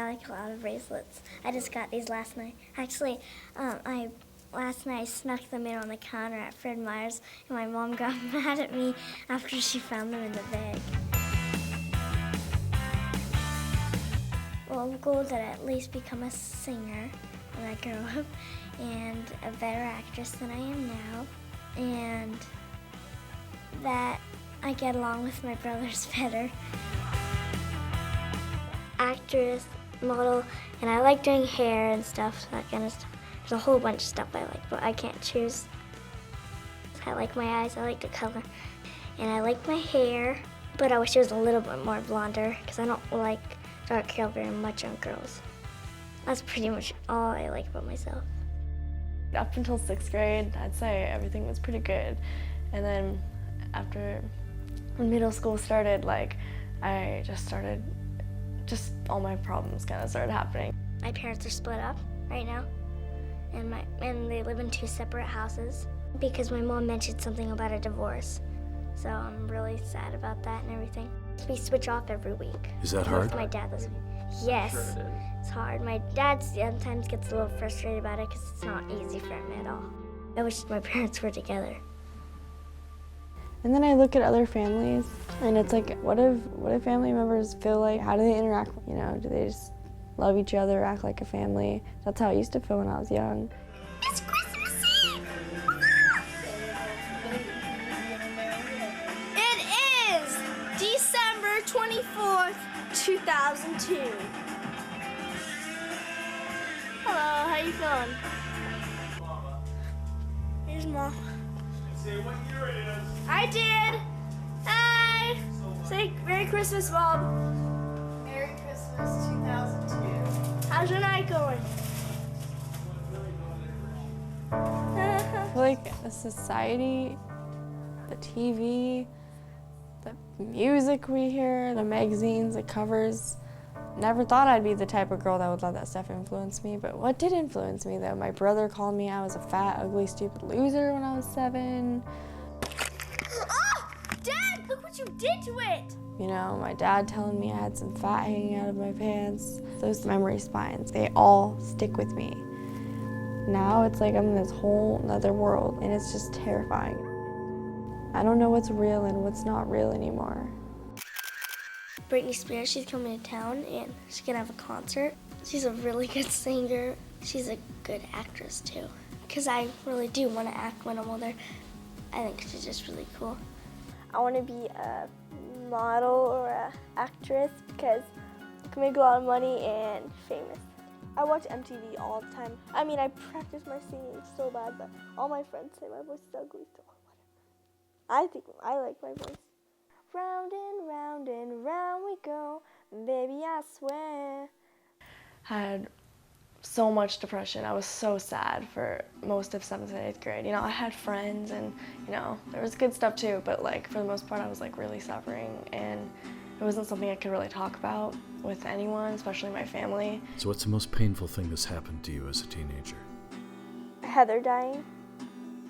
I like a lot of bracelets. I just got these last night. Actually, last night I snuck them in on the counter at Fred Meyer's, and my mom got mad at me after she found them in the bag. Well, goal is that I at least become a singer when I grow up, and a better actress than I am now, and that I get along with my brothers better. Actress, model, and I like doing hair and stuff, that kind of stuff. There's a whole bunch of stuff I like, but I can't choose. I like my eyes, I like the color, and I like my hair, but I wish it was a little bit more blonder, because I don't like dark hair very much on girls. That's pretty much all I like about myself. Up until 6th grade, I'd say everything was pretty good. And then when middle school started, all my problems kind of started happening. My parents are split up right now, and they live in 2 separate houses because my mom mentioned something about a divorce. So I'm really sad about that and everything. We switch off every week. Is that hard? With my dad this week. Yes, sure it's hard. My dad sometimes gets a little frustrated about it because it's not easy for him at all. I wish my parents were together. And then I look at other families, and it's like, what if family members feel like, how do they interact? You know, do they just love each other, act like a family? That's how I used to feel when I was young. It's Christmas Eve! It is December 24th, 2002. Hello, how you feeling? Mama. Here's Mom. Say what year it is. I did. Hi. Say Merry Christmas, Mom. Merry Christmas 2002. How's your night going? I feel like the society, the TV, the music we hear, the magazines, the covers. Never thought I'd be the type of girl that would let that stuff influence me, but what did influence me though? My brother called me I was a fat, ugly, stupid loser when I was 7. Oh, Dad, look what you did to it! You know, my dad telling me I had some fat hanging out of my pants. Those memory spines, they all stick with me. Now it's like I'm in this whole other world, and it's just terrifying. I don't know what's real and what's not real anymore. Britney Spears, she's coming to town and she's gonna have a concert. She's a really good singer. She's a good actress too. Because I really do want to act when I'm older. I think she's just really cool. I want to be a model or an actress because I can make a lot of money and famous. I watch MTV all the time. I mean, I practice my singing so bad, but all my friends say my voice is ugly, so whatever. I think I like my voice. Round and round we go, baby, I swear. I had so much depression. I was so sad for most of 7th and 8th grade. You know, I had friends and, you know, there was good stuff too, but like for the most part I was like really suffering, and it wasn't something I could really talk about with anyone, especially my family. So what's the most painful thing that's happened to you as a teenager? Heather dying,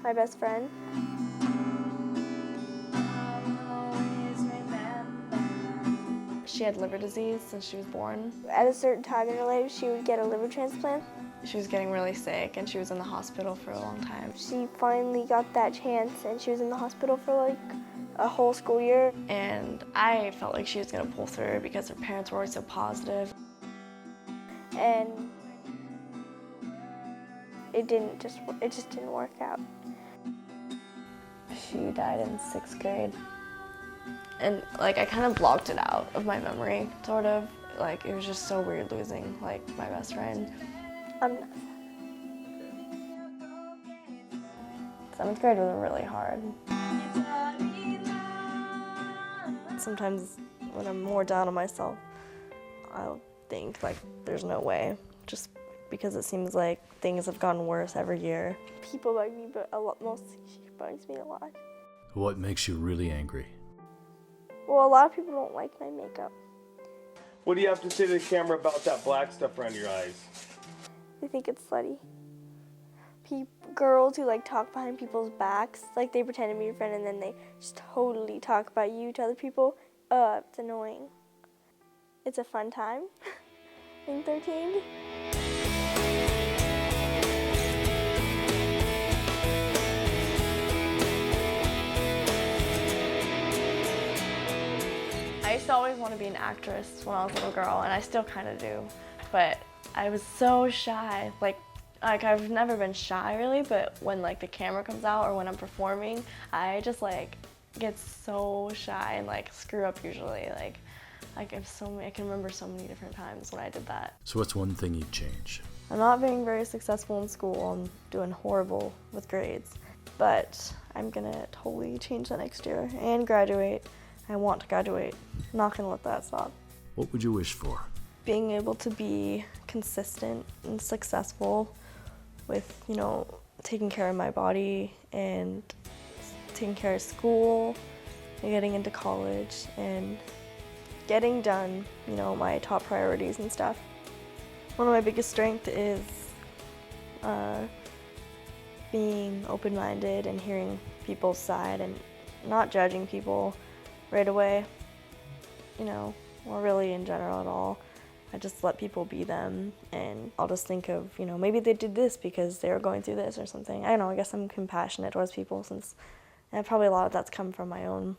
my best friend. She had liver disease since she was born. At a certain time in her life, she would get a liver transplant. She was getting really sick and she was in the hospital for a long time. She finally got that chance and she was in the hospital for like a whole school year. And I felt like she was gonna pull through because her parents were always so positive. And it just didn't work out. She died in 6th grade. And like I kind of blocked it out of my memory, sort of. Like it was just so weird losing like my best friend. I'm not sad. 7th grade was really hard. Sometimes when I'm more down on myself, I'll think like there's no way, just because it seems like things have gotten worse every year. People bug me, but mostly she bugs me a lot. What makes you really angry? Well, a lot of people don't like my makeup. What do you have to say to the camera about that black stuff around your eyes? They think it's slutty. Girls who like talk behind people's backs, like they pretend to be your friend and then they just totally talk about you to other people. It's annoying. It's a fun time. think 13. I used to always want to be an actress when I was a little girl, and I still kind of do, but I was so shy. Like I've never been shy really, but when like the camera comes out or when I'm performing, I just like get so shy and like screw up usually. Like I can remember so many different times when I did that. So what's one thing you'd change? I'm not being very successful in school. I'm doing horrible with grades, but I'm gonna totally change that next year and graduate. I want to graduate. I'm not gonna let that stop. What would you wish for? Being able to be consistent and successful with, you know, taking care of my body and taking care of school and getting into college and getting done, you know, my top priorities and stuff. One of my biggest strengths is being open-minded and hearing people's side and not judging people right away, you know, or really in general at all. I just let people be them, and I'll just think of, you know, maybe they did this because they were going through this or something. I don't know, I guess I'm compassionate towards people since, and probably a lot of that's come from my own,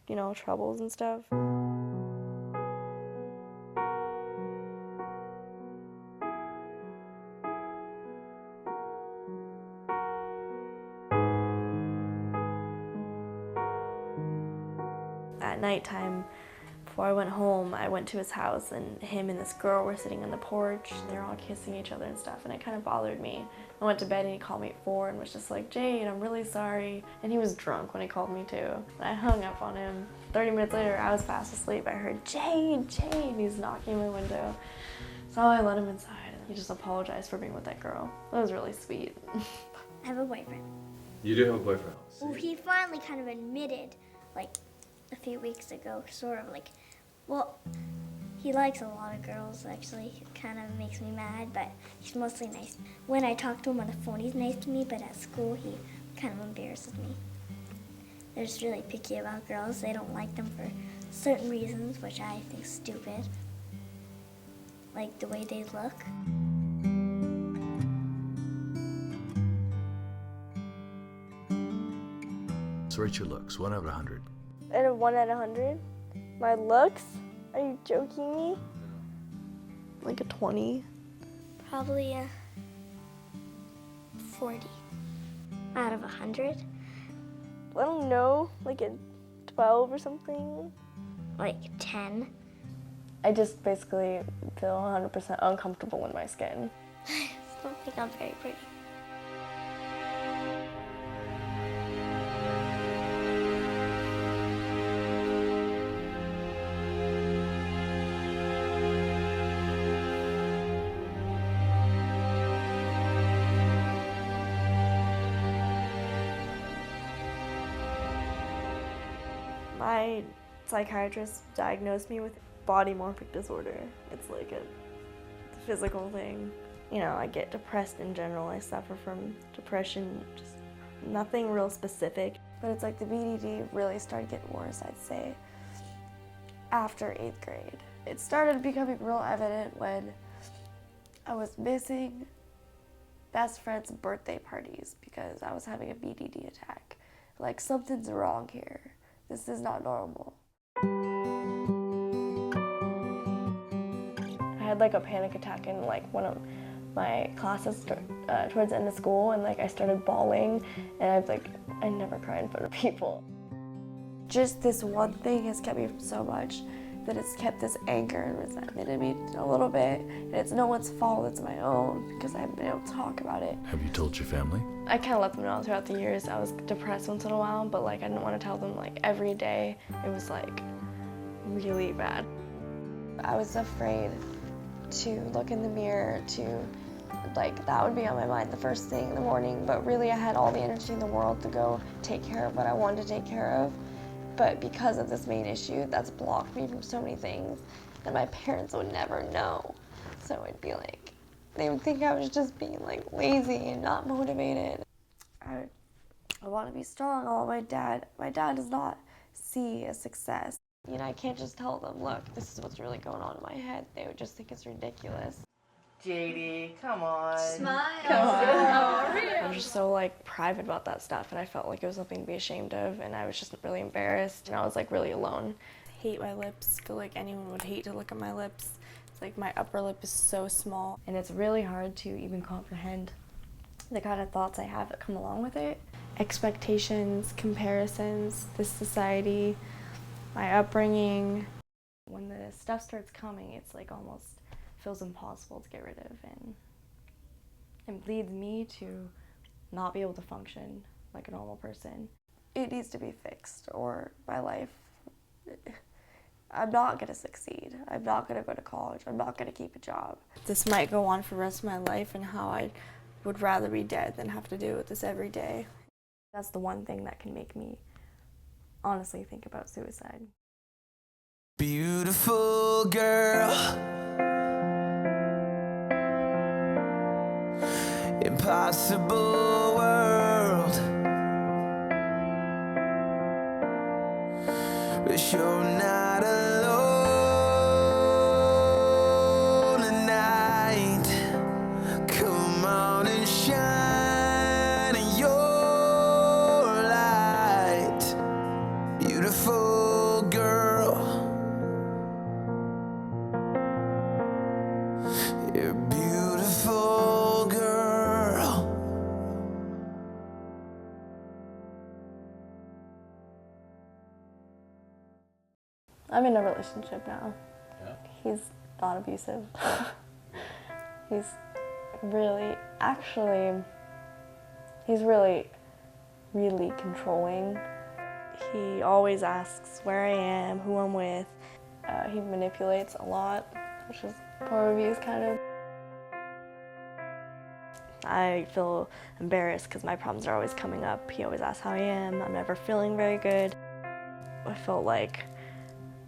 you know, troubles and stuff. At nighttime, before I went home, I went to his house and him and this girl were sitting on the porch and they were all kissing each other and stuff, and it kind of bothered me. I went to bed and he called me at 4 and was just like, "Jade, I'm really sorry." And he was drunk when he called me too. And I hung up on him. 30 minutes later, I was fast asleep. I heard, "Jade, Jade." He's knocking on my window. So I let him inside and he just apologized for being with that girl. That was really sweet. I have a boyfriend. You do have a boyfriend? Well, he finally kind of admitted, like, a few weeks ago, sort of like, well, he likes a lot of girls, actually. It kind of makes me mad, but he's mostly nice. When I talk to him on the phone, he's nice to me, but at school, he kind of embarrasses me. They're just really picky about girls. They don't like them for certain reasons, which I think is stupid. Like the way they look. So rate your looks, 1 out of 100. And a 1 out of 100? My looks? Are you joking me? Like a 20? Probably a 40 out of 100. I don't know, like a 12 or something. Like 10. I just basically feel 100% uncomfortable in my skin. I don't think I'm very pretty. My psychiatrist diagnosed me with body morphic disorder. It's like a physical thing. You know, I get depressed in general. I suffer from depression, just nothing real specific. But it's like the BDD really started getting worse, I'd say, after 8th grade. It started becoming real evident when I was missing best friend's birthday parties because I was having a BDD attack. Like, something's wrong here. This is not normal. I had like a panic attack in like one of my classes towards the end of school, and like I started bawling, and I never cry in front of people. Just this one thing has kept me from so much that it's kept this anger and resentment in me a little bit, and it's no one's fault, it's my own, because I haven't been able to talk about it. Have you told your family? I kind of let them know throughout the years. I was depressed once in a while, but like I didn't want to tell them like every day. It was like really bad. I was afraid to look in the mirror, to like that would be on my mind the first thing in the morning, but really I had all the energy in the world to go take care of what I wanted to take care of. But because of this main issue, that's blocked me from so many things, and my parents would never know. So it'd be like, they would think I was just being like lazy and not motivated. I want to be strong. My dad does not see a success. You know, I can't just tell them, look, this is what's really going on in my head. They would just think it's ridiculous. Jade, come on. Smile. I'm just so like private about that stuff, and I felt like it was something to be ashamed of, and I was just really embarrassed, and I was like really alone. I hate my lips. I feel like anyone would hate to look at my lips. It's like my upper lip is so small. And it's really hard to even comprehend the kind of thoughts I have that come along with it. Expectations, comparisons, this society, my upbringing. When the stuff starts coming, it's like almost feels impossible to get rid of, and it leads me to not be able to function like a normal person. It needs to be fixed, or my life, I'm not gonna succeed. I'm not gonna go to college. I'm not gonna keep a job. This might go on for the rest of my life, and how I would rather be dead than have to deal with this every day. That's the one thing that can make me honestly think about suicide. Beautiful girl, impossible world, but you're not alone tonight. Come on and shine your light, beautiful girl. You're a beautiful girl. I'm in a relationship now. Yeah? He's not abusive. He's really, actually, he's really controlling. He always asks where I am, who I'm with. He manipulates a lot, which is poor abuse, kind of. I feel embarrassed because my problems are always coming up. He always asks how I am. I'm never feeling very good. I felt like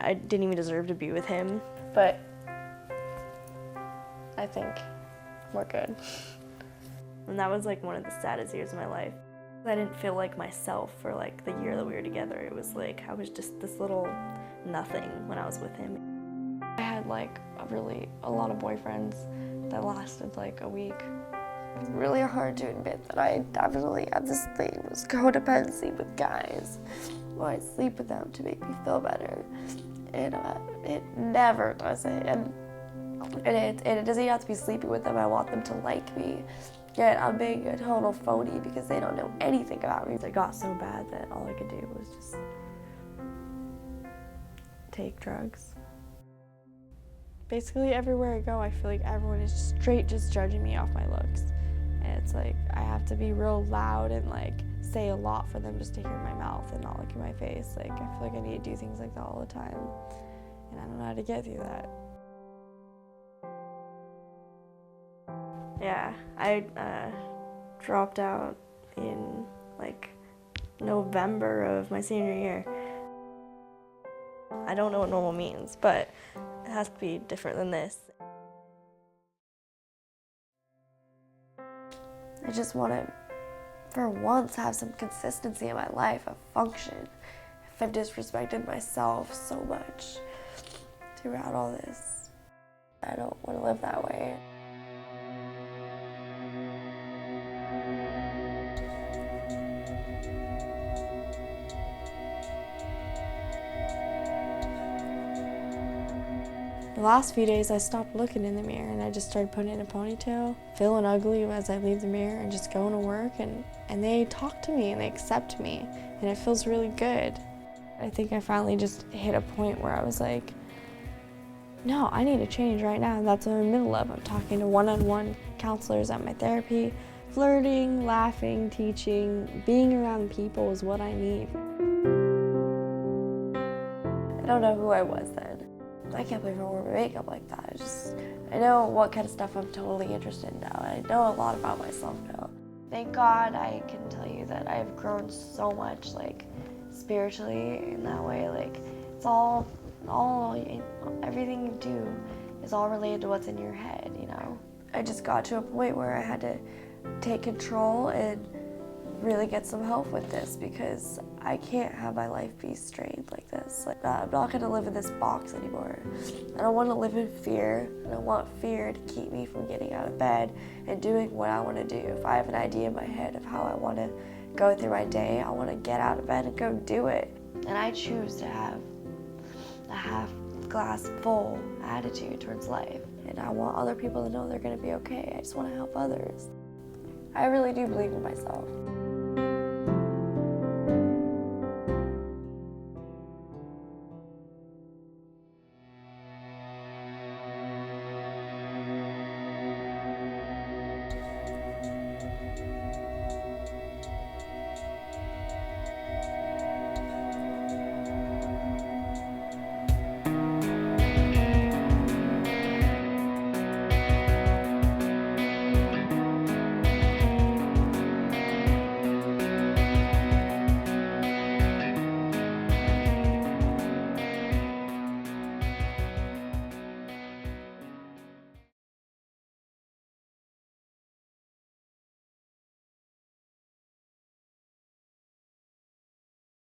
I didn't even deserve to be with him, but I think we're good. And that was like one of the saddest years of my life. I didn't feel like myself for like the year that we were together. It was like I was just this little nothing when I was with him. I had like a lot of boyfriends that lasted like a week. It's really hard to admit that I definitely had this thing, this codependency with guys. Well, I sleep with them to make me feel better, and it never does it. And it doesn't have to be sleeping with them. I want them to like me. Yet I'm being a total phony because they don't know anything about me. It got so bad that all I could do was just take drugs. Basically everywhere I go, I feel like everyone is straight just judging me off my looks. And it's like I have to be real loud and like say a lot for them just to hear my mouth and not look at my face. Like I feel like I need to do things like that all the time. And I don't know how to get through that. Yeah, I dropped out in like November of my senior year. I don't know what normal means, but it has to be different than this. I just want to, for once, have some consistency in my life, a function. If I've disrespected myself so much throughout all this, I don't want to live that way. The last few days I stopped looking in the mirror and I just started putting in a ponytail, feeling ugly as I leave the mirror and just going to work, and they talk to me and they accept me and it feels really good. I think I finally just hit a point where I was like, no, I need to change right now, and that's what I'm in the middle of. I'm talking to one-on-one counselors at my therapy. Flirting, laughing, teaching, being around people is what I need. I don't know who I was then. I can't believe I wore makeup like that. I know what kind of stuff I'm totally interested in now. I know a lot about myself now. Thank God I can tell you that I've grown so much, like, spiritually in that way. Like, it's everything you do is all related to what's in your head, you know? I just got to a point where I had to take control and really get some help with this because I can't have my life be strained like this. Like, I'm not gonna live in this box anymore. I don't wanna live in fear. I don't want fear to keep me from getting out of bed and doing what I wanna do. If I have an idea in my head of how I wanna go through my day, I wanna get out of bed and go do it. And I choose to have a half glass full attitude towards life. And I want other people to know they're gonna be okay. I just wanna help others. I really do believe in myself.